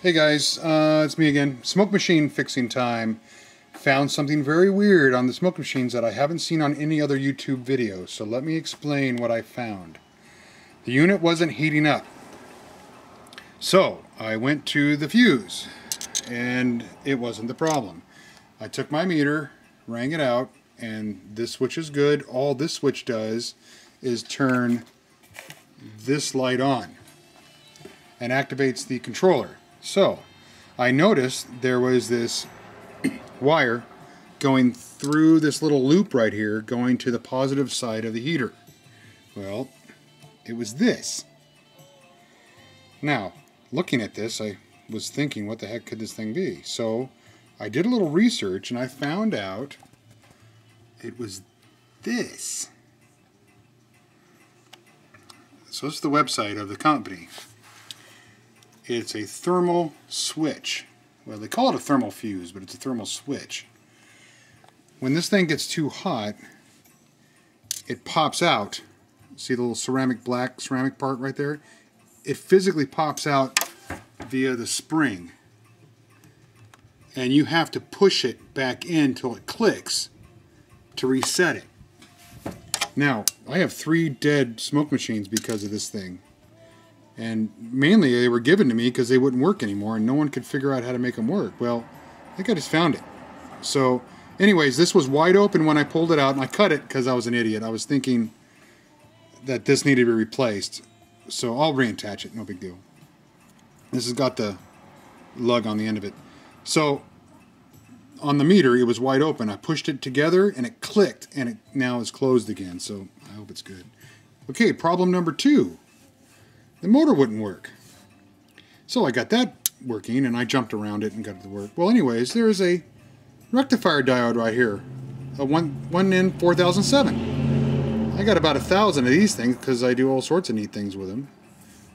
Hey guys, it's me again. Smoke machine fixing time. Found something very weird on the smoke machines that I haven't seen on any other YouTube video. So let me explain what I found. The unit wasn't heating up. So I went to the fuse and it wasn't the problem. I took my meter, rang it out, and this switch is good. All this switch does is turn this light on and activates the controller. So I noticed there was this wire going through this little loop right here going to the positive side of the heater. Well, it was this. Now, looking at this, I was thinking, what the heck could this thing be? So I did a little research and I found out it was this. So this is the website of the company. It's a thermal switch. Well, they call it a thermal fuse, but it's a thermal switch. When this thing gets too hot, it pops out. See the little black ceramic part right there? It physically pops out via the spring. And you have to push it back in until it clicks to reset it. Now, I have 3 dead smoke machines because of this thing. And mainly they were given to me because they wouldn't work anymore and no one could figure out how to make them work. Well, I think I just found it. So anyways, this was wide open when I pulled it out, and I cut it because I was an idiot. I was thinking that this needed to be replaced. So I'll reattach it, no big deal. This has got the lug on the end of it. So on the meter, it was wide open. I pushed it together and it clicked, and it now is closed again. So I hope it's good. Okay, problem number 2. The motor wouldn't work. So I got that working and I jumped around it and got it to work. Well, anyways, there is a rectifier diode right here. A 1N4007. I got about 1,000 of these things because I do all sorts of neat things with them.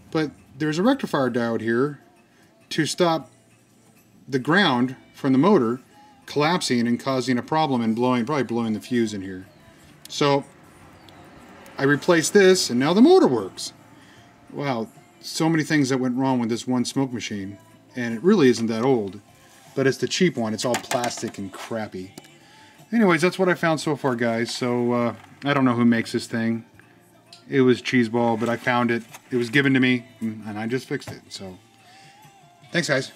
But there's a rectifier diode here to stop the ground from the motor collapsing and causing a problem and probably blowing the fuse in here. So I replaced this and now the motor works. Wow, so many things that went wrong with this one smoke machine, and it really isn't that old, but it's the cheap one. It's all plastic and crappy. Anyways, that's what I found so far, guys. So I don't know who makes this thing. It was cheeseball, but I found it. It was given to me, and I just fixed it. So thanks, guys.